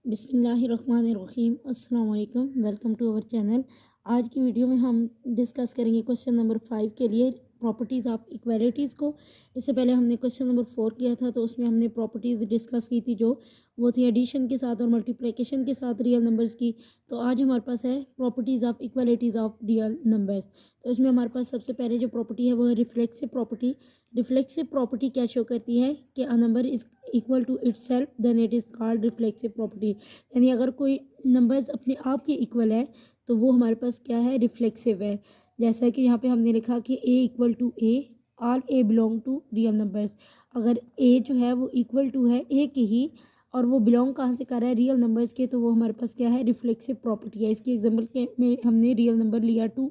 बिस्मिल्लाहिर्रहमानिर्रहीम अस्सलाम वालेकुम। Welcome to our channel. आज की वीडियो में हम डिस्कस करेंगे क्वेश्चन नंबर 5 के लिए प्रॉपर्टीज़ ऑफ इक्वालिटीज़ को। इससे पहले हमने क्वेश्चन नंबर 4 किया था, तो उसमें हमने प्रॉपर्टीज़ डिस्कस की थी, जो वो थी एडिशन के साथ और मल्टीप्लिकेशन के साथ रियल नंबर्स की। तो आज हमारे पास है properties of equalities of real numbers. तो इसमें हमारे पास सबसे पहले जो प्रॉपर्टी है वो है रिफ्लेक्सिव प्रॉपर्टी। रिफ्लेक्सिव प्रॉपर्टी क्या शो करती है कि a number is equal to itself then it is called reflexive property. यानी अगर कोई नंबर्स अपने आप के इक्वल है तो वो हमारे पास क्या है, रिफ्लेक्सिव है। जैसा कि यहाँ पे हमने लिखा कि A equal to A, all A belong to real numbers. अगर ए जो है वो इक्वल टू है ए के ही, और वो बिलोंग कहाँ से कर रहा है, रियल नंबर्स के, तो वो हमारे पास क्या है, रिफ्लेक्सिव प्रॉपर्टी है। इसकी एग्जाम्पल के में हमने रियल नंबर लिया 2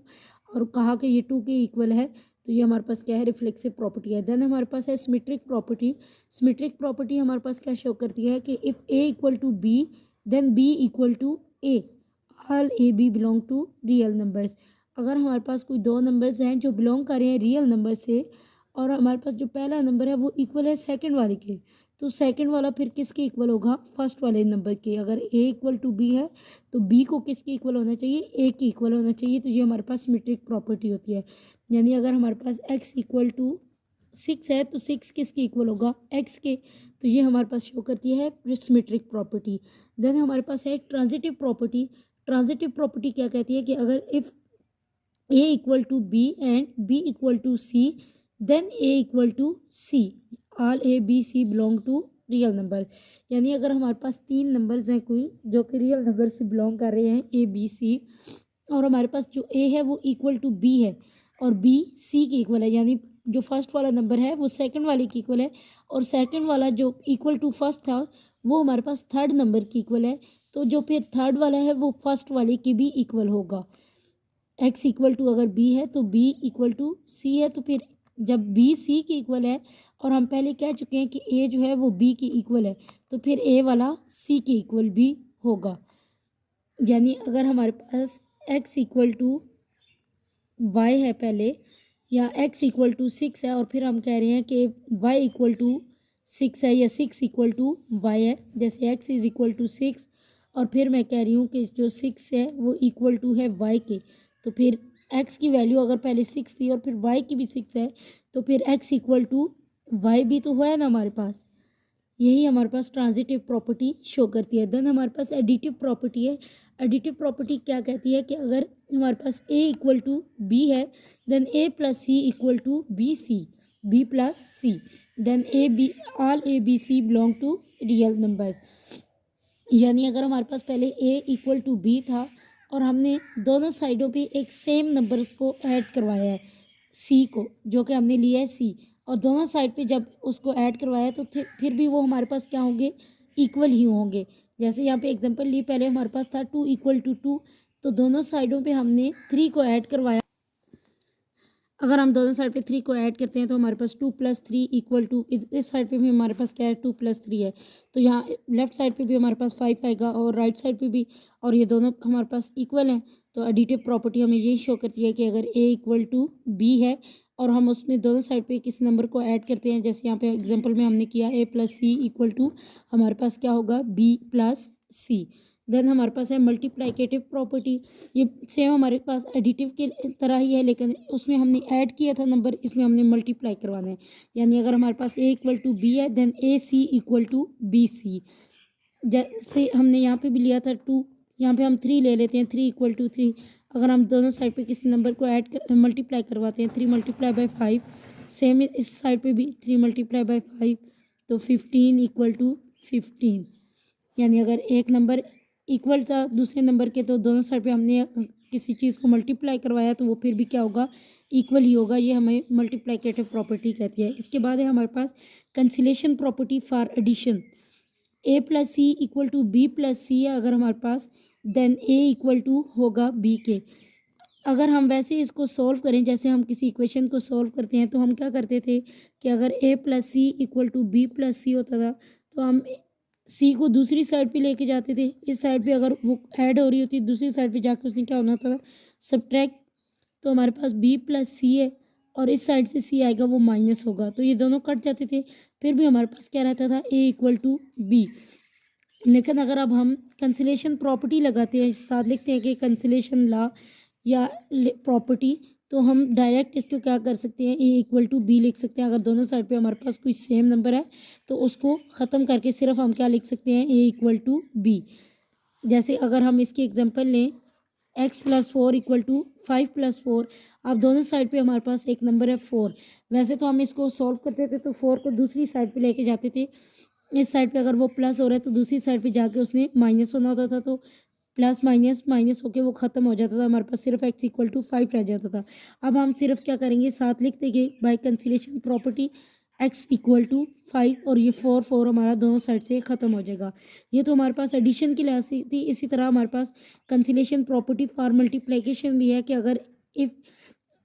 और कहा कि ये 2 के इक्वल है, तो ये हमारे पास क्या है, रिफ्लेक्सिव प्रॉपर्टी है। देन हमारे पास है सिमेट्रिक प्रॉपर्टी। सिमेट्रिक प्रॉपर्टी हमारे पास क्या शो करती है कि if a equal to b then b equal to A, all A B belong to real numbers. अगर हमारे पास कोई दो नंबर्स हैं जो बिलोंग कर रहे हैं रियल नंबर से, और हमारे पास जो पहला नंबर है वो इक्वल है सेकंड वाले के, तो सेकंड वाला फिर किसके इक्वल होगा, फर्स्ट वाले नंबर के। अगर ए इक्वल टू बी है तो बी को किसके इक्वल होना चाहिए, ए के इक्वल होना चाहिए। तो ये हमारे पास सिमेट्रिक प्रॉपर्टी होती है। यानी अगर हमारे पास x इक्वल टू 6 है तो 6 किसके इक्वल होगा, x के। तो ये हमारे पास शो करती है सिमेट्रिक प्रॉपर्टी। देन हमारे पास है ट्रांजिटिव प्रॉपर्टी। ट्रांजिटिव प्रॉपर्टी क्या कहती है कि अगर if a equal to b and b equal to c then A equal to c, all A B C belong to real number. यानी अगर हमारे पास तीन नंबर्स हैं कोई जो कि रियल नंबर से बिलोंग कर रहे हैं, ए बी सी, और हमारे पास जो ए है वो इक्वल टू बी है और बी सी की इक्वल है, यानी जो फर्स्ट वाला नंबर है वो सेकंड वाले की इक्वल है, और सेकंड वाला जो इक्वल टू फर्स्ट था वो हमारे पास थर्ड नंबर की इक्वल है। तो जो फिर थर्ड वाला है वो फर्स्ट वाले की भी इक्वल होगा। एक्स इक्वल टू अगर बी है तो बी इक्वल टू सी है, तो फिर जब बी सी की इक्वल है, और हम पहले कह चुके हैं कि ए जो है वो बी की इक्वल है, तो फिर ए वाला सी की इक्वल भी होगा। यानी अगर हमारे पास एक्स इक्वल टू वाई है पहले, या एक्स इक्वल टू 6 है, और फिर हम कह रहे हैं कि वाई इक्वल टू 6 है, या 6 इक्वल टू वाई है। जैसे एक्स इज़ इक्वल टू 6 और फिर मैं कह रही हूँ कि जो 6 है वो इक्वल टू है वाई के, तो फिर एक्स की वैल्यू अगर पहले 6 थी और फिर वाई की भी 6 है, तो फिर एक्स इक्वल टू वाई भी तो हुआ है ना हमारे पास। यही हमारे पास ट्रांजिटिव प्रॉपर्टी शो करती है। देन हमारे पास एडिटिव प्रॉपर्टी है। एडिटिव प्रॉपर्टी क्या कहती है कि अगर हमारे पास ए इक्वल टू बी है then a plus C equal to B c, b plus c, then a b, all A B C belong to real numbers. यानी अगर हमारे पास पहले ए इक्वल टू बी था और हमने दोनों साइडों पे एक सेम नंबर्स को ऐड करवाया है, सी को, जो कि हमने लिया है सी, और दोनों साइड पे जब उसको ऐड करवाया तो फिर भी वो हमारे पास क्या होंगे, इक्वल ही होंगे। जैसे यहाँ पे एग्जांपल ली, पहले हमारे पास था 2 इक्वल टू 2, तो दोनों साइडों पे हमने 3 को ऐड करवाया। अगर हम दोनों साइड पे 3 को ऐड करते हैं तो हमारे पास 2 प्लस 3 इक्वल टू, इस साइड पे भी हमारे पास क्या है, 2 प्लस 3 है, तो यहाँ लेफ्ट साइड पे भी हमारे पास 5 आएगा और राइट साइड पे भी, और ये दोनों हमारे पास इक्वल हैं। तो एडिटिव प्रॉपर्टी हमें यही शो करती है कि अगर ए इक्वल टू बी है और हम उसमें दोनों साइड पे किसी नंबर को ऐड करते हैं, जैसे यहाँ पे एग्जाम्पल में हमने किया ए प्लस सी इक्वल टू, हमारे पास क्या होगा, बी प्लस सी। देन हमारे पास है मल्टीप्लाइकेटिव प्रॉपर्टी। ये सेम हमारे पास एडिटिव के तरह ही है, लेकिन उसमें हमने ऐड किया था नंबर, इसमें हमने मल्टीप्लाई करवाना है। यानी अगर हमारे पास ए इक्वल टू बी है then A C equal to B c. जैसे हमने यहाँ पे भी लिया था 2, यहाँ पे हम 3 ले लेते हैं, 3 इक्वल टू 3। अगर हम दोनों साइड पे किसी नंबर को ऐड कर मल्टीप्लाई करवाते हैं, 3 मल्टीप्लाई बाई 5, सेम इस साइड पे भी 3 मल्टीप्लाई बाई 5, तो 15 इक्वल टू 15। यानी अगर एक नंबर इक्वल था दूसरे नंबर के, तो दोनों साइड पे हमने किसी चीज़ को मल्टीप्लाई करवाया तो वो फिर भी क्या होगा, इक्वल ही होगा। ये हमें मल्टीप्लाइकेटिव प्रॉपर्टी कहती है। इसके बाद है हमारे पास cancellation property for addition. A plus C equal to B plus C है अगर हमारे पास, देन ए इक्वल टू होगा बी के। अगर हम वैसे इसको सॉल्व करें, जैसे हम किसी इक्वेशन को सॉल्व करते हैं, तो हम क्या करते थे कि अगर A plus C equal to B plus C होता था तो हम सी को दूसरी साइड पे लेके जाते थे। इस साइड पे अगर वो ऐड हो रही होती, दूसरी साइड पे जाकर उसने क्या होना था, सब्ट्रैक्ट। तो हमारे पास बी प्लस सी है और इस साइड से सी आएगा वो माइनस होगा, तो ये दोनों कट जाते थे, फिर भी हमारे पास क्या रहता था, ए इक्वल टू बी। लेकिन अगर अब हम कंसिलेशन प्रॉपर्टी लगाते हैं, साथ लिखते हैं कि कंसिलेशन लॉ या प्रॉपर्टी, तो हम डायरेक्ट इसको क्या कर सकते हैं, ए इक्वल टू बी लिख सकते हैं। अगर दोनों साइड पे हमारे पास कोई सेम नंबर है तो उसको ख़त्म करके सिर्फ हम क्या लिख सकते हैं, ए इक्वल टू बी। जैसे अगर हम इसकी एग्जांपल लें, x+4 इक्वल टू 5+4, अब दोनों साइड पे हमारे पास एक नंबर है 4। वैसे तो हम इसको सॉल्व करते थे तो 4 को दूसरी साइड पे लेके जाते थे। इस साइड पे अगर वो प्लस हो रहा है तो दूसरी साइड पे जाके उसने माइनस होना होता था, तो प्लस माइनस माइनस होके वो ख़त्म हो जाता था, हमारे पास सिर्फ x इक्वल टू 5 रह जाता था। अब हम सिर्फ क्या करेंगे, साथ लिख देंगे by cancellation property x equal to 5, और ये 4 हमारा दोनों साइड से ख़त्म हो जाएगा। ये तो हमारे पास एडिशन की लिहाज से थी। इसी तरह हमारे पास कंसिलेशन प्रॉपर्टी फॉर मल्टीप्लिकेशन भी है कि अगर if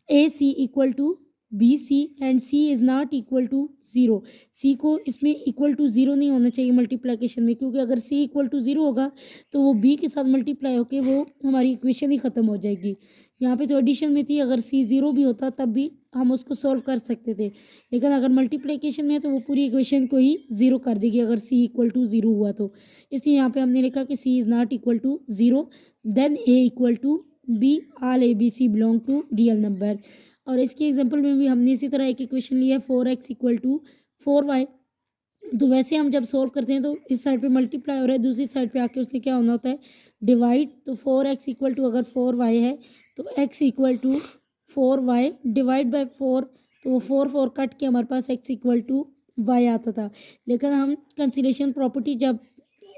A C equal to B C and C is not equal to zero, C को इसमें इक्वल टू ज़ीरो नहीं होना चाहिए मल्टीप्लिकेशन में, क्योंकि अगर सी इक्वल टू ज़ीरो होगा तो वो बी के साथ मल्टीप्लाई होके वो हमारी इक्वेशन ही ख़त्म हो जाएगी। यहाँ पे तो एडिशन में थी, अगर सी ज़ीरो भी होता तब भी हम उसको सॉल्व कर सकते थे, लेकिन अगर मल्टीप्लिकेशन में है तो वो पूरी इक्वेशन को ही ज़ीरो कर देगी अगर सी इक्वल टू ज़ीरो हुआ तो। इसलिए यहाँ पे हमने लिखा कि C is not equal to zero, then A equal to B, all A B C belong to real number. और इसके एग्जांपल में भी हमने इसी तरह एक इक्वेशन लिया है 4x इक्वल टू 4y। तो वैसे हम जब सॉल्व करते हैं तो इस साइड पे मल्टीप्लाई हो रहा है, दूसरी साइड पे आके उसने क्या होना होता है, डिवाइड। तो 4x इक्वल टू अगर 4y है तो x equal to 4y divide by 4, तो वो 4 कट के हमारे पास x इक्वल टू y आता था। लेकिन हम कंसिलेशन प्रॉपर्टी जब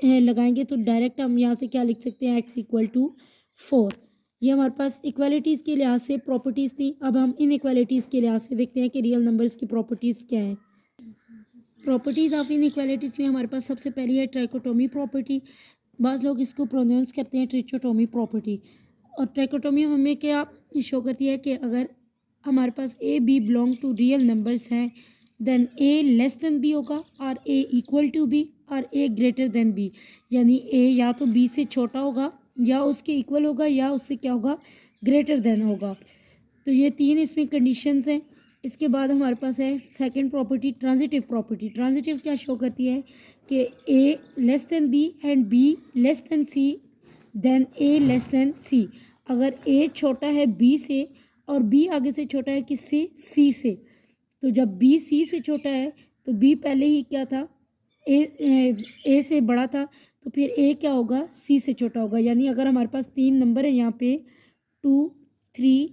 लगाएंगे तो डायरेक्ट हम यहाँ से क्या लिख सकते हैं, x इक्वल टू 4। ये हमारे पास इक्वालिटीज़ के लिहाज से प्रॉपर्टीज़ थी। अब हम इन इक्वालिटीज़ के लिहाज से देखते हैं कि रियल नंबर्स की प्रॉपर्टीज़ क्या हैं। प्रॉपर्टीज़ ऑफ इन इक्वालिटीज़ में हमारे पास सबसे पहली है ट्राइकोटोमी प्रॉपर्टी। बाज़ लोग इसको प्रोनाउंस करते हैं ट्रिचोटोमी प्रॉपर्टी। और ट्राइकोटोमी हमें क्या शो करती है कि अगर हमारे पास A B belong to real numbers हैं, then A less than B होगा, और ए इक्वल टू बी, और ए ग्रेटर देन बी। यानी ए या तो बी से छोटा होगा, या उसके इक्वल होगा, या उससे क्या होगा, ग्रेटर देन होगा। तो ये तीन इसमें कंडीशंस हैं। इसके बाद हमारे पास है second property transitive property. Transitive क्या शो करती है कि A less than B and B less than C, then A less than C. अगर ए छोटा है बी से और बी आगे से छोटा है किससे, सी से, तो जब बी सी से छोटा है तो बी पहले ही क्या था, ए से बड़ा था, तो फिर ए क्या होगा, सी से छोटा होगा। यानी अगर हमारे पास तीन नंबर है यहाँ पे 2, 3,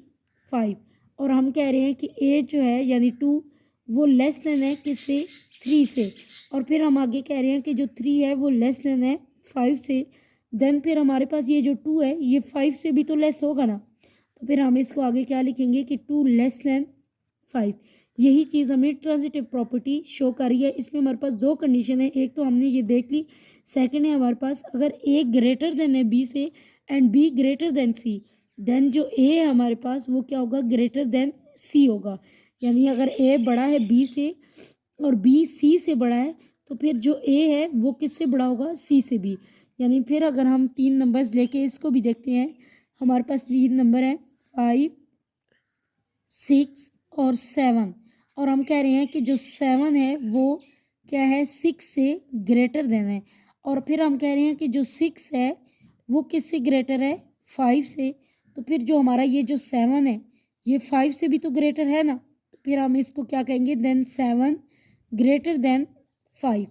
5, और हम कह रहे हैं कि ए जो है यानी 2 वो लेस देन है किससे, 3 से, और फिर हम आगे कह रहे हैं कि जो 3 है वो लेस देन है 5 से, देन फिर हमारे पास ये जो 2 है ये 5 से भी तो लेस होगा ना, तो फिर हम इसको आगे क्या लिखेंगे कि 2 लेस देन 5। यही चीज़ हमें ट्रांजिटिव प्रॉपर्टी शो कर रही है। इसमें हमारे पास दो कंडीशन है, एक तो हमने ये देख ली, सेकंड है हमारे पास अगर ए ग्रेटर देन है बी से and b greater than C, then जो ए है हमारे पास वो क्या होगा, ग्रेटर देन सी होगा। यानी अगर ए बड़ा है बी से और बी सी से बड़ा है तो फिर जो ए है वो किससे बड़ा होगा, सी से भी। यानी फिर अगर हम तीन नंबर्स लेके इसको भी देखते हैं, हमारे पास तीन नंबर है 5, 6 और 7, और हम कह रहे हैं कि जो 7 है वो क्या है, 6 से ग्रेटर देन है, और फिर हम कह रहे हैं कि जो 6 है वो किससे ग्रेटर है, 5 से। तो फिर जो हमारा ये जो 7 है ये 5 से भी तो ग्रेटर है ना, तो फिर हम इसको क्या कहेंगे, देन 7 ग्रेटर देन 5।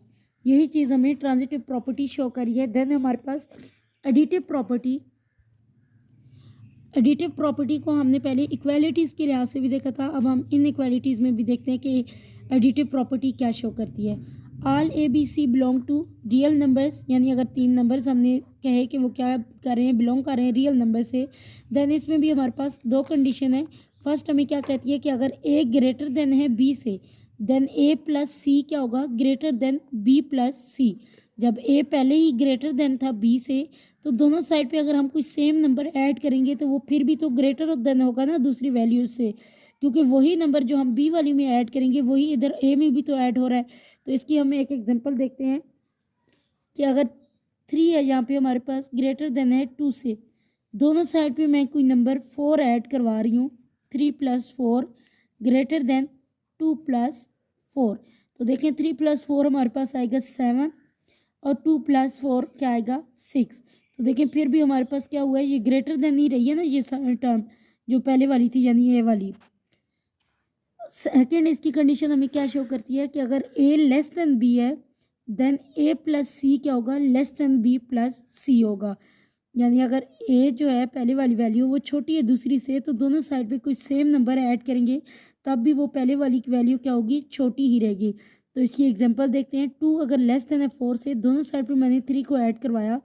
यही चीज़ हमें ट्रांजिटिव प्रॉपर्टी शो करी है। देन हमारे पास एडिटिव प्रॉपर्टी। एडिटिव प्रॉपर्टी को हमने पहले इक्वालिटीज़ के लिहाज से भी देखा था, अब हम इन इक्वालिटीज़ में भी देखते हैं कि एडिटिव प्रॉपर्टी क्या शो करती है। All A B C belong to real numbers, यानी अगर तीन नंबर्स हमने कहे कि वो क्या कर रहे हैं, बिलोंग कर रहे हैं रियल नंबर से, देन इसमें भी हमारे पास दो कंडीशन है। फर्स्ट हमें क्या कहती है कि अगर ए ग्रेटर देन है बी से, देन ए प्लस सी क्या होगा, ग्रेटर देन बी प्लस सी। जब ए पहले ही ग्रेटर देन था बी से, तो दोनों साइड पे अगर हम कोई सेम नंबर ऐड करेंगे तो वो फिर भी तो ग्रेटर देन होगा ना दूसरी वैल्यू से, क्योंकि वही नंबर जो हम बी वाली में ऐड करेंगे वही इधर ए में भी तो ऐड हो रहा है। तो इसकी हम एक एग्जांपल देखते हैं कि अगर 3 है यहाँ पे हमारे पास, ग्रेटर देन है 2 से, दोनों साइड पे मैं कोई नंबर 4 ऐड करवा रही हूँ, 3 + 4 ग्रेटर देन 2 + 4। तो देखें 3 + 4 हमारे पास आएगा 7, और 2 + 4 क्या आएगा 6। तो देखें फिर भी हमारे पास क्या हुआ है, ये ग्रेटर देन ही रही है ना ये टर्म जो पहले वाली थी यानी ए वाली। सेकेंड इसकी कंडीशन हमें क्या शो करती है कि अगर ए लेस देन बी है देन ए प्लस सी क्या होगा, लेस देन बी प्लस सी होगा। यानी अगर ए जो है पहले वाली वैल्यू वो छोटी है दूसरी से, तो दोनों साइड पे कुछ सेम नंबर ऐड करेंगे तब भी वो पहले वाली की वैल्यू क्या होगी, छोटी ही रहेगी। तो इसकी एग्जांपल देखते हैं। 2 अगर लेस देन है 4 से, दोनों साइड पे मैंने 3 को ऐड करवाया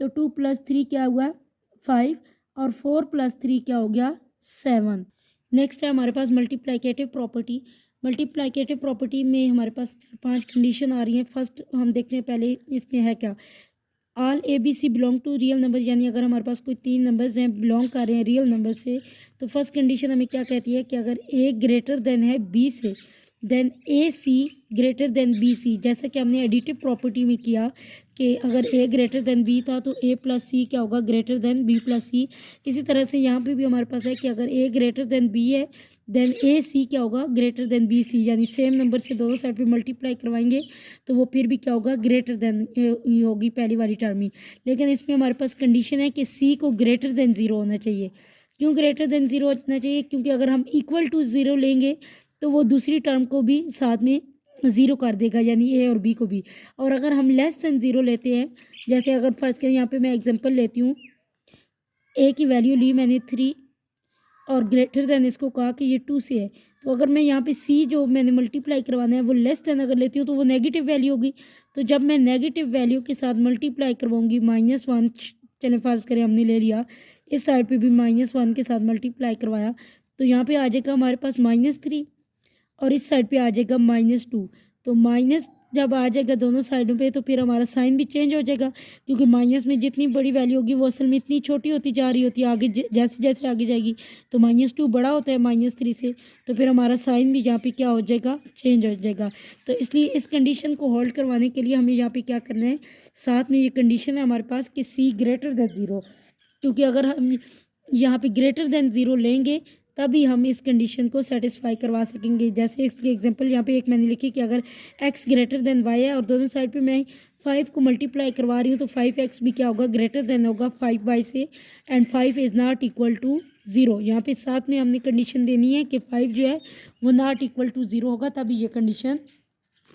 तो 2 + 3 क्या हुआ 5 और 4 + 3 क्या हो गया 7। नेक्स्ट है हमारे पास मल्टीप्लाइकेटिव प्रॉपर्टी। मल्टीप्लाइकेटिव प्रॉपर्टी में हमारे पास 4-5 कंडीशन आ रही हैं। फर्स्ट हम देखते हैं पहले इसमें है क्या, all A B C belong to real number, यानी अगर हमारे पास कोई 3 नंबर्स हैं बिलोंग कर रहे हैं रियल नंबर से, तो फर्स्ट कंडीशन हमें क्या कहती है कि अगर ए ग्रेटर देन है बी से देन ए सी ग्रेटर देन बी सी। जैसा कि हमने एडिटिव प्रॉपर्टी में किया कि अगर ए ग्रेटर देन बी था तो ए प्लस सी क्या होगा, ग्रेटर देन बी प्लस सी। इसी तरह से यहाँ पे भी हमारे पास है कि अगर ए ग्रेटर देन बी है देन ए सी क्या होगा, ग्रेटर देन बी सी। यानी सेम नंबर से दोनों साइड पे मल्टीप्लाई करवाएंगे तो वो फिर भी क्या होगा, ग्रेटर देन होगी पहली वाली टर्म ही। लेकिन इसमें हमारे पास कंडीशन है कि सी को ग्रेटर देन 0 होना चाहिए। क्यों ग्रेटर देन 0 होना चाहिए, क्योंकि अगर हम इक्वल टू 0 लेंगे तो वो दूसरी टर्म को भी साथ में 0 कर देगा, यानी ए और बी को भी। और अगर हम लेस देन 0 लेते हैं, जैसे अगर फर्स्ट करें यहाँ पे मैं एग्जांपल लेती हूँ, ए की वैल्यू ली मैंने 3 और ग्रेटर देन इसको कहा कि ये 2 से है, तो अगर मैं यहाँ पे सी जो मैंने मल्टीप्लाई करवाना है वो लेस देन अगर लेती हूँ तो वो नेगेटिव वैल्यू होगी। तो जब मैं नेगेटिव वैल्यू के साथ मल्टीप्लाई करवाऊँगी -1, चले फर्ज करें हमने ले लिया, इस साइड पे भी -1 के साथ मल्टीप्लाई करवाया तो यहाँ पे आ जाएगा हमारे पास -3 और इस साइड पे आ जाएगा -2। तो माइनस जब आ जाएगा दोनों साइडों पे तो फिर हमारा साइन भी चेंज हो जाएगा, क्योंकि माइनस में जितनी बड़ी वैल्यू होगी वो असल में इतनी छोटी होती जा रही होती है आगे जैसे जैसे आगे जाएगी। तो -2 बड़ा होता है -3 से, तो फिर हमारा साइन भी यहाँ पे क्या हो जाएगा, चेंज हो जाएगा। तो इसलिए इस कंडीशन को होल्ड करवाने के लिए हमें यहाँ पे क्या करना है, साथ में ये कंडीशन है हमारे पास कि सी ग्रेटर देन 0, क्योंकि अगर हम यहाँ पे ग्रेटर देन 0 लेंगे तभी हम इस कंडीशन को सेटिस्फाई करवा सकेंगे। जैसे इसके एग्जांपल यहाँ पे एक मैंने लिखी कि अगर x ग्रेटर देन y है और दोनों साइड पे मैं 5 को मल्टीप्लाई करवा रही हूँ तो 5x भी क्या होगा, ग्रेटर देन होगा 5y से, and 5 is not equal to 0। यहाँ पे साथ में हमने कंडीशन देनी है कि 5 जो है वो नॉट इक्वल टू 0 होगा, तभी ये कंडीशन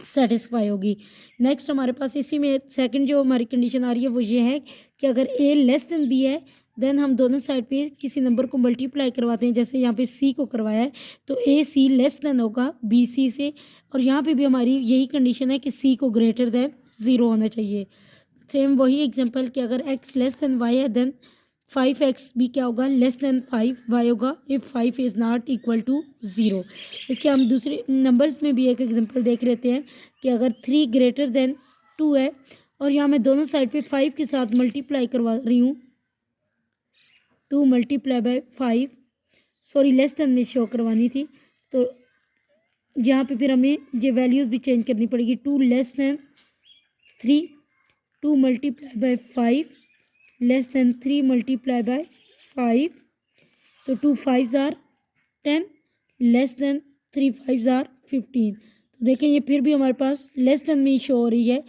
सेटिस्फाई होगी। नेक्स्ट हमारे पास इसी में सेकंड जो हमारी कंडीशन आ रही है वो ये है कि अगर a लेस देन b है देन हम दोनों साइड पे किसी नंबर को मल्टीप्लाई करवाते हैं। जैसे यहाँ पे c को करवाया है तो a c लेस देन होगा b c से, और यहाँ पे भी हमारी यही कंडीशन है कि c को ग्रेटर देन 0 होना चाहिए। सेम वही एग्जांपल कि अगर x लेस देन y है देन 5x भी क्या होगा, लेस देन 5y होगा if 5 is not equal to 0। इसके हम दूसरे नंबर्स में भी एक एग्जांपल देख लेते हैं कि अगर 3 ग्रेटर देन 2 है और यहाँ मैं दोनों साइड पे 5 के साथ मल्टीप्लाई करवा रही हूँ, 2 × 5, सॉरी लेस देन में शो करवानी थी, तो यहाँ पे फिर हमें ये वैल्यूज़ भी चेंज करनी पड़ेगी। 2 लेस देन 3, 2 × 5 लेस देन 3 × 5, तो 2 5s are 10 less than 3 5s are 15। तो देखें ये फिर भी हमारे पास लेस देन में शो हो रही है,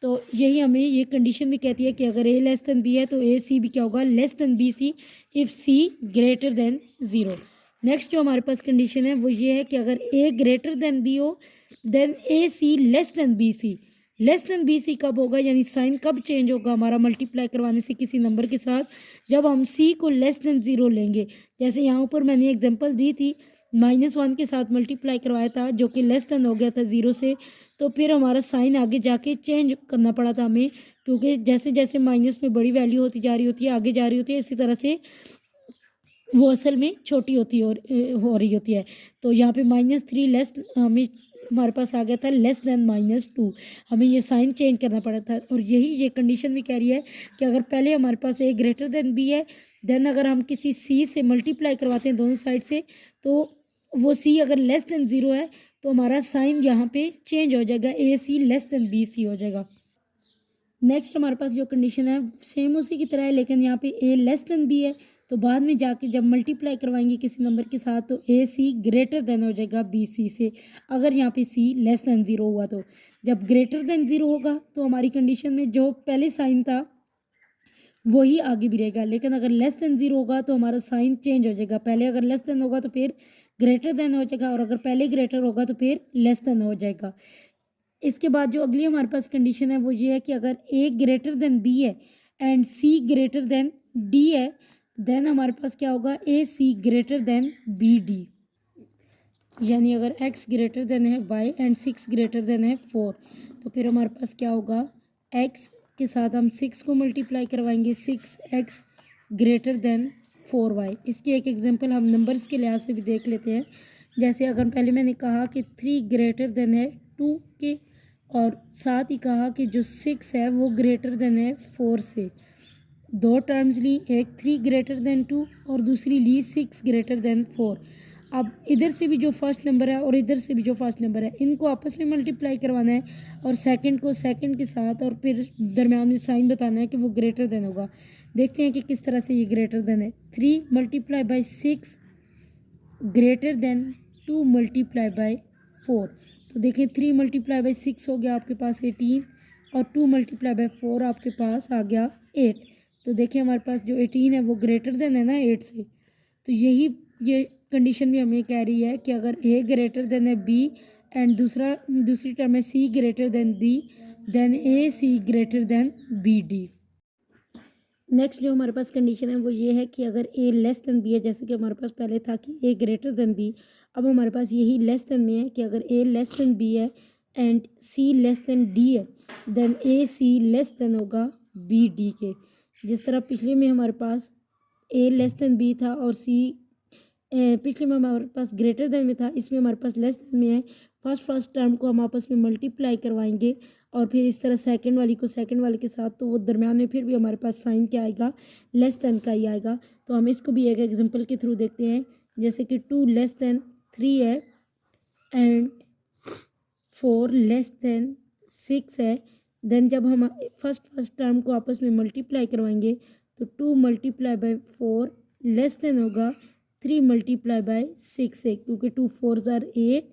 तो यही हमें ये कंडीशन भी कहती है कि अगर a लेस देन b है तो a c भी क्या होगा, less than b c if c greater than 0। Next जो हमारे पास कंडीशन है वो ये है कि अगर a ग्रेटर देन b हो then a c less than b c। Less than B c कब होगा, यानी साइन कब चेंज होगा हमारा मल्टीप्लाई करवाने से किसी नंबर के साथ, जब हम सी को लेस देन 0 लेंगे। जैसे यहाँ ऊपर मैंने एग्जांपल दी थी, -1 के साथ मल्टीप्लाई करवाया था जो कि लेस देन हो गया था 0 से, तो फिर हमारा साइन आगे जाके चेंज करना पड़ा था हमें, क्योंकि जैसे जैसे माइनस में बड़ी वैल्यू होती जा रही होती है, आगे जा रही होती है, इसी तरह से वो असल में छोटी होती हो रही होती है। तो यहाँ पे -3 लेस हमारे पास आ गया था लेस देन -2, हमें ये साइन चेंज करना पड़ा था। और यही ये कंडीशन भी कह रही है कि अगर पहले हमारे पास a ग्रेटर देन b है देन अगर हम किसी c से मल्टीप्लाई करवाते हैं दोनों साइड से, तो वो c अगर लेस देन 0 है तो हमारा साइन यहाँ पे चेंज हो जाएगा, a c less than b c हो जाएगा। नेक्स्ट हमारे पास जो कंडीशन है सेम उसी की तरह है, लेकिन यहाँ पे a लेस देन b है तो बाद में जाके जब मल्टीप्लाई करवाएंगे किसी नंबर के साथ तो ए सी ग्रेटर देन हो जाएगा बी सी से, अगर यहाँ पे सी लेस देन ज़ीरो हुआ तो। जब ग्रेटर देन ज़ीरो होगा तो हमारी कंडीशन में जो पहले साइन था वही आगे भी रहेगा, लेकिन अगर लेस देन ज़ीरो होगा तो हमारा साइन चेंज हो जाएगा। पहले अगर लेस देन होगा तो फिर ग्रेटर देन हो जाएगा, और अगर पहले ग्रेटर होगा तो फिर लेस देन हो जाएगा। इसके बाद जो अगली हमारे पास कंडीशन है वो ये है कि अगर ए ग्रेटर देन बी है and c greater than d है, देन हमारे पास क्या होगा, a C greater than B d. यानी अगर x ग्रेटर देन है y एंड 6 ग्रेटर देन है 4, तो फिर हमारे पास क्या होगा, x के साथ हम 6 को मल्टीप्लाई करवाएंगे, 6x ग्रेटर देन 4y। इसकी एक एग्जांपल हम नंबर्स के लिहाज से भी देख लेते हैं। जैसे अगर पहले मैंने कहा कि 3 ग्रेटर देन है 2 के, और साथ ही कहा कि जो 6 है वो ग्रेटर देन है 4 से। दो टर्म्स ली, एक 3 ग्रेटर देन 2 और दूसरी ली 6 ग्रेटर देन 4। अब इधर से भी जो फर्स्ट नंबर है और इधर से भी जो फर्स्ट नंबर है, इनको आपस में मल्टीप्लाई करवाना है और सेकंड को सेकंड के साथ, और फिर दरम्यान में साइन बताना है कि वो ग्रेटर देन होगा। देखते हैं कि किस तरह से ये ग्रेटर देन है। 3 multiply by 6 greater then 2 multiply by 4। तो देखें 3 मल्टीप्लाई बाई 6 हो गया आपके पास 18, और 2 मल्टीप्लाई बाई 4 आपके पास आ गया 8। तो देखिए हमारे पास जो 18 है वो ग्रेटर देन है ना 8 से। तो यही ये कंडीशन भी हमें कह रही है कि अगर ए ग्रेटर देन है बी एंड दूसरी टर्म है C greater than D, then ए सी greater than B D. Next जो हमारे पास कंडीशन है वो ये है कि अगर ए लेस देन बी है, जैसे कि हमारे पास पहले था कि ए ग्रेटर देन बी, अब हमारे पास यही लेस देन में है कि अगर ए लेस देन बी है and C less than d है, देन ए सी लेस देन होगा बी डी के। जिस तरह पिछले में हमारे पास ए लेस देन बी था और सी पिछले में हमारे पास ग्रेटर देन में था, इसमें हमारे पास लेस देन में है। फर्स्ट टर्म को हम आपस में मल्टीप्लाई करवाएंगे और फिर इस तरह सेकंड वाली को सेकंड वाले के साथ, तो वो दरम्यान में फिर भी हमारे पास साइन क्या आएगा, लेस देन का ही आएगा। तो हम इसको भी एक एग्जांपल के थ्रू देखते हैं। जैसे कि 2 लेस देन 3 है एंड 4 लेस देन 6 है, देन जब हम फर्स्ट टर्म को आपस में मल्टीप्लाई करवाएंगे तो 2 मल्टीप्लाई बाई 4 लेस देन होगा 3 मल्टीप्लाई बाई 6 से, क्योंकि 2 4 आर 8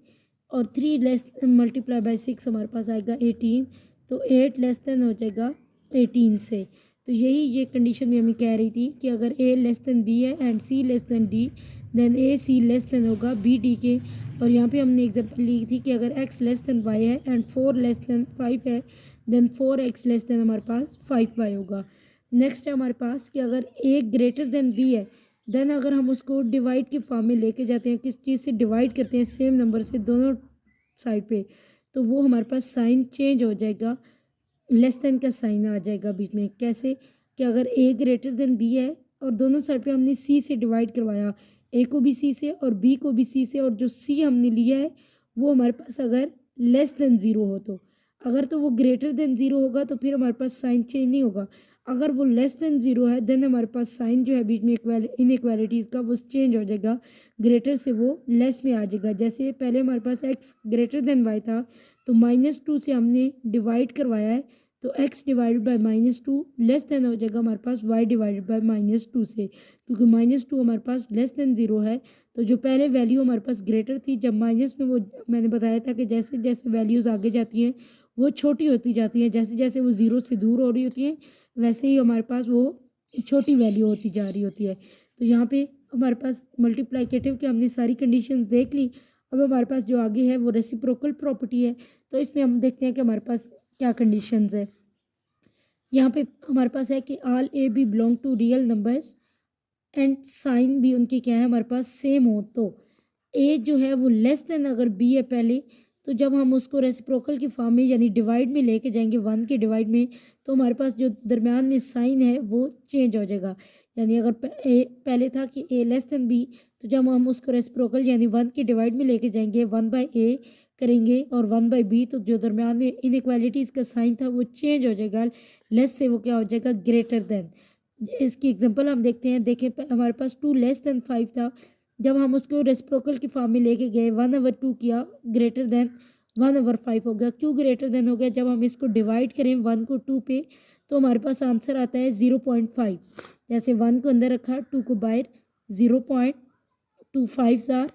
और 3 लेस मल्टीप्लाई बाई 6 हमारे पास आएगा 18, तो 8 लेस देन हो जाएगा 18 से। तो यही ये कंडीशन भी हमें कह रही थी कि अगर ए लेस देन बी है and C less than D, then A C less than होगा बी डी के। और यहाँ पे हमने एग्जांपल ली थी कि अगर x लेस देन y है एंड 4 लेस देन 5 है, देन 4x लेस देन हमारे पास 5y होगा। नेक्स्ट है हमारे पास कि अगर a ग्रेटर देन b है, देन अगर हम उसको डिवाइड के फॉर्म में लेके जाते हैं, किस चीज़ से डिवाइड करते हैं, सेम नंबर से दोनों साइड पे, तो वो हमारे पास साइन चेंज हो जाएगा, लेस देन का साइन आ जाएगा बीच में। कैसे कि अगर a ग्रेटर देन b है और दोनों साइड पे हमने c से डिवाइड करवाया, a को भी c से और b को भी c से, और जो c हमने लिया है वो हमारे पास अगर लेस देन ज़ीरो हो, तो अगर तो वो ग्रेटर देन ज़ीरो होगा तो फिर हमारे पास साइन चेंज नहीं होगा। अगर वो लेस देन ज़ीरो है देन हमारे पास साइन जो है बीच में इनइक्वालिटीज़ का वो चेंज हो जाएगा, ग्रेटर से वो लेस में आ जाएगा। जैसे पहले हमारे पास x ग्रेटर देन y था, तो -2 से हमने डिवाइड करवाया है, तो x divided by -2 less than हो जाएगा हमारे पास y डिवाइडेड बाई -2 से, क्योंकि -2 हमारे पास लेस देन ज़ीरो है। तो जो पहले वैल्यू हमारे पास ग्रेटर थी, जब माइनस में, वो मैंने बताया था कि जैसे जैसे वैल्यूज़ आगे जाती हैं वो छोटी होती जाती हैं, जैसे जैसे वो ज़ीरो से दूर हो रही होती हैं वैसे ही हमारे पास वो छोटी वैल्यू होती जा रही होती है। तो यहाँ पे हमारे पास मल्टीप्लिकेटिव की हमने सारी कंडीशंस देख ली। अब हमारे पास जो आगे है वो रेसिप्रोकल प्रॉपर्टी है, तो इसमें हम देखते हैं कि हमारे पास क्या कंडीशंस है। यहाँ पे हमारे पास है कि all A B belong to real numbers and sign भी उनके क्या है हमारे पास सेम हो, तो ए जो है वो लेस देन अगर बी है पहले, तो जब हम उसको रेसिप्रोकल की फॉर्म में यानी डिवाइड में लेके जाएंगे 1 के डिवाइड में, तो हमारे पास जो दरमियान में साइन है वो चेंज हो जाएगा। यानी अगर पहले था कि ए लेस देन बी, तो जब हम उसको रेसिप्रोकल यानी 1 के डिवाइड में लेके जाएंगे 1 बाई ए करेंगे और 1 बाई बी, तो जो दरमियान में इनइक्वालिटीज़ का साइन था वो चेंज हो जाएगा, लेस से वो क्या हो जाएगा, ग्रेटर देन। इसकी एग्जांपल हम देखते हैं। देखें हमारे पास 2 लेस देन 5 था, जब हम उसको रेसिप्रोकल की फॉर्म में लेके गए 1/2 किया, ग्रेटर देन 1/5 हो गया। क्यों ग्रेटर देन हो गया, जब हम इसको डिवाइड करें 1 को 2 पे, तो हमारे पास आंसर आता है 0.5। जैसे 1 को अंदर रखा, 2 को बाहर, 0.2 5 आर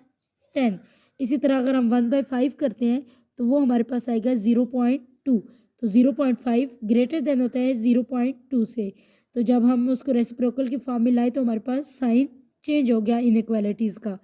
10। इसी तरह अगर हम 1/5 करते हैं तो वो हमारे पास आएगा 0.2। तो 0.5 ग्रेटर देन होता है 0.2 से। तो जब हम उसको रेसिप्रोकल की फॉर्म में लाए तो हमारे पास साइन चेंज हो गया इनइक्वालिटीज़ का।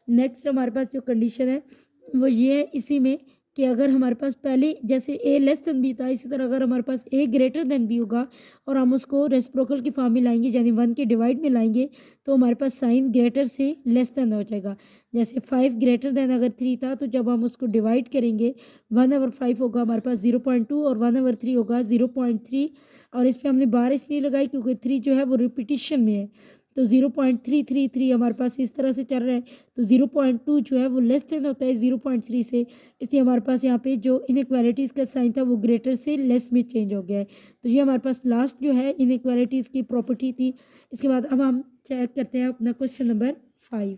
नेक्स्ट हमारे पास जो कंडीशन है वो ये है इसी में कि अगर हमारे पास पहले जैसे ए लेस देन बी था, इसी तरह अगर हमारे पास ए ग्रेटर देन बी होगा और हम उसको रेसिप्रोकल की फॉर्म में लाएंगे यानी 1 के डिवाइड में लाएंगे तो हमारे पास साइन ग्रेटर से लेस देन हो जाएगा। जैसे 5 ग्रेटर देन अगर 3 था तो जब हम उसको डिवाइड करेंगे 1/5 होगा हमारे पास 0.2 और 1/3 होगा 0.3। और इस पर हमने बार इसलिए लगाई क्योंकि 3 जो है वो रिपीटिशन में है। तो 0.333 हमारे पास इस तरह से चल रहा है। तो 0.2 जो है वो लेस देन होता है 0.3 से, इसलिए हमारे पास यहाँ पे जो इनइक्वालिटीज़ का साइन था वो ग्रेटर से लेस में चेंज हो गया है। तो ये हमारे पास लास्ट जो है इनइक्वालिटीज़ की प्रॉपर्टी थी। इसके बाद अब हम चेक करते हैं अपना क्वेश्चन नंबर 5।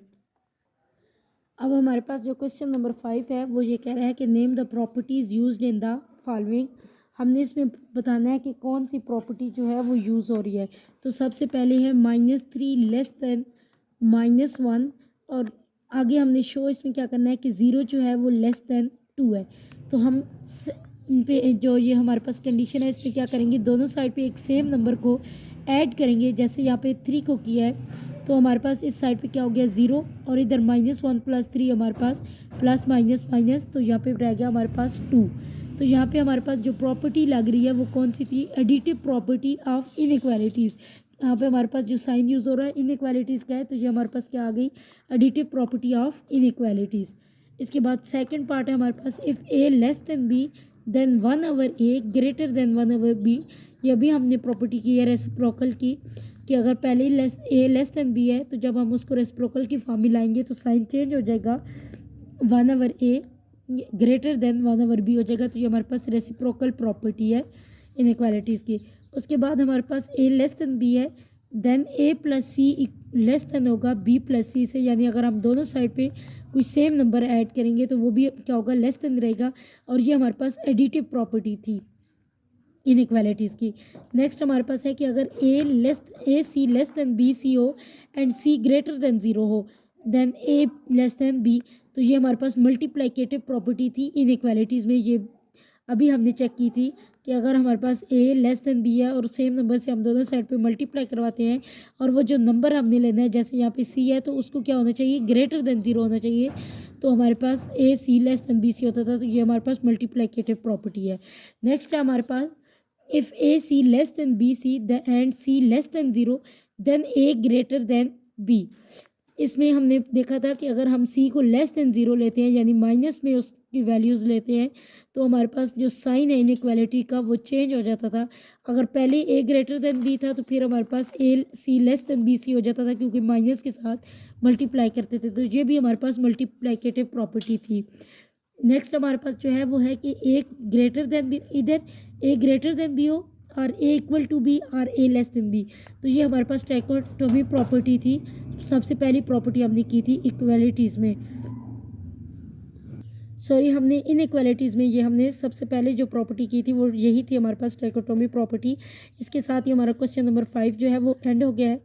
अब हमारे पास जो क्वेश्चन नंबर 5 है वो ये कह रहा है कि name the properties used in the following. हमने इसमें बताना है कि कौन सी प्रॉपर्टी जो है वो यूज़ हो रही है। तो सबसे पहले है -3 लेस देन -1 और आगे हमने शो इसमें क्या करना है कि 0 जो है वो लेस देन 2 है। तो हम पे जो ये हमारे पास कंडीशन है इसमें क्या करेंगे, दोनों साइड पे एक सेम नंबर को ऐड करेंगे। जैसे यहाँ पे 3 को किया है तो हमारे पास इस साइड पे क्या हो गया 0 और इधर -1 + 3 हमारे पास प्लस माइनस माइनस, तो यहाँ पे रह गया हमारे पास 2। तो यहाँ पे हमारे पास जो प्रॉपर्टी लग रही है वो कौन सी थी, एडिटिव प्रॉपर्टी ऑफ इनइक्वालिटीज़। यहाँ पे हमारे पास जो साइन यूज़ हो रहा है इनइक्वालिटीज़ का है, तो ये हमारे पास क्या आ गई, एडिटिव प्रॉपर्टी ऑफ इनइक्वालिटीज़। इसके बाद सेकंड पार्ट है हमारे पास, if A less than B then 1/a greater than 1/b। ये भी हमने प्रॉपर्टी की है रेसिप्रोकल की कि अगर पहले ही ए लेस देन बी है तो जब हम उसको रेसिप्रोकल की फॉर्म में लाएंगे तो साइन चेंज हो जाएगा, 1/a ग्रेटर देन 1/b हो जाएगा। तो ये हमारे पास रेसिप्रोकल प्रॉपर्टी है इनइक्वालिटीज़ की। उसके बाद हमारे पास ए लेस देन बी है, then a + c less than होगा b + c से, यानी अगर हम दोनों साइड पे कोई सेम नंबर ऐड करेंगे तो वो भी क्या होगा, लेस देन रहेगा। और ये हमारे पास एडिटिव प्रॉपर्टी थी इनइक्वालिटीज़ की। नेक्स्ट हमारे पास है कि अगर ए सी लेस देन बी सी हो एंड सी ग्रेटर देन 0 हो then A less than B. तो ये हमारे पास मल्टीप्लिकेटिव प्रॉपर्टी थी इनइक्वालिटीज़ में। ये अभी हमने चेक की थी कि अगर हमारे पास ए लेस देन बी है और सेम नंबर से हम दोनों साइड पे मल्टीप्लाई करवाते हैं और वो जो नंबर हमने लेना है जैसे यहाँ पे सी है तो उसको क्या होना चाहिए, ग्रेटर देन 0 होना चाहिए। तो हमारे पास A C less than B C होता था, तो ये हमारे पास मल्टीप्लिकेटिव प्रॉपर्टी है। नेक्स्ट है हमारे पास, if A C less than B C and C less than 0 then A greater than B. इसमें हमने देखा था कि अगर हम सी को लेस देन 0 लेते हैं यानी माइनस में उसकी वैल्यूज़ लेते हैं तो हमारे पास जो साइन है इनइक्वालिटी का वो चेंज हो जाता था। अगर पहले ए ग्रेटर देन बी था तो फिर हमारे पास A C less than B C हो जाता था क्योंकि माइनस के साथ मल्टीप्लाई करते थे। तो ये भी हमारे पास मल्टीप्लिकेटिव प्रॉपर्टी थी। नेक्स्ट हमारे पास जो है वो है कि ए ग्रेटर देन बी, इधर ए ग्रेटर देन बी हो और ए इक्वल टू बी और ए लेस देन बी। तो ये हमारे पास ट्राइकोटोमी प्रॉपर्टी थी। सबसे पहली प्रॉपर्टी हमने की थी इक्वालिटीज़ में, सॉरी हमने इनइक्वालिटीज़ में ये हमने सबसे पहले जो प्रॉपर्टी की थी वो यही थी हमारे पास ट्राइकोटोमी प्रॉपर्टी। इसके साथ ही हमारा क्वेश्चन नंबर 5 जो है वो एंड हो गया है।